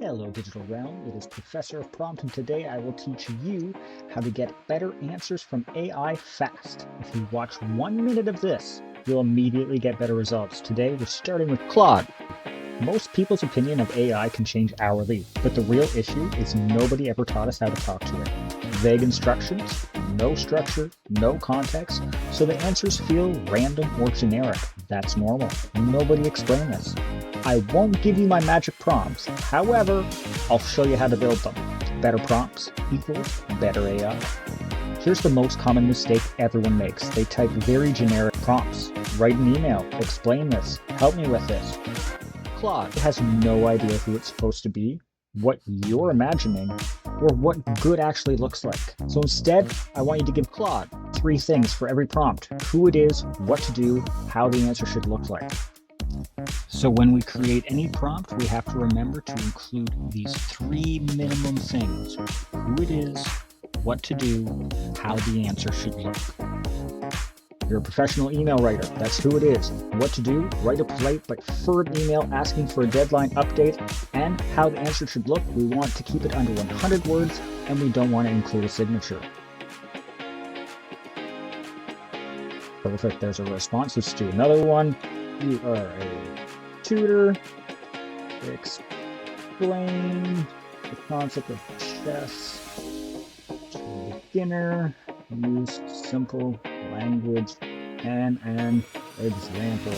Hello digital realm, it is Professor of Prompt, and today I will teach you how to get better answers from AI fast. If you watch 1 minute of this, you'll immediately get better results. Today we're starting with Claude. Most people's opinion of AI can change hourly, but the real issue is nobody ever taught us how to talk to it. Vague instructions, no structure, no context, so the answers feel random or generic. That's normal. Nobody explained this. I won't give you my magic prompts. However, I'll show you how to build them. Better prompts equals better AI. Here's the most common mistake everyone makes. They type very generic prompts. Write an email, explain this, help me with this. Claude has no idea who it's supposed to be, what you're imagining, or what good actually looks like. So instead, I want you to give Claude 3 things for every prompt: who it is, what to do, how the answer should look like. So when we create any prompt, we have to remember to include these 3 minimum things: who it is, what to do, how the answer should look. You're a professional email writer. That's who it is. What to do: write a polite but firm email asking for a deadline update, and how the answer should look. We want to keep it under 100 words, and we don't want to include a signature. Perfect. There's a response. Let's do another one. You are a tutor. Explain the concept of chess to a beginner. Use simple language and an example.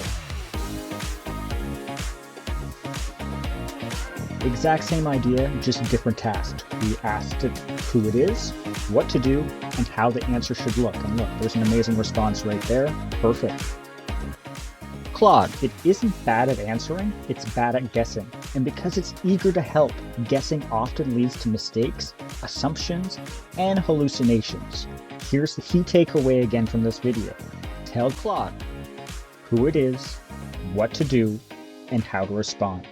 Exact same idea, just different task. We asked it who it is, what to do, and how the answer should look. And look, there's an amazing response right there. Perfect. Claude, it isn't bad at answering, it's bad at guessing. And because it's eager to help, guessing often leads to mistakes, assumptions, and hallucinations. Here's the key takeaway again from this video. Tell Claude who it is, what to do, and how to respond.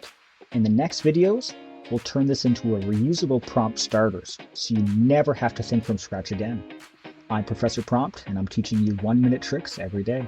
In the next videos, we'll turn this into a reusable prompt starters, so you never have to think from scratch again. I'm Professor Prompt, and I'm teaching you 1-minute tricks every day.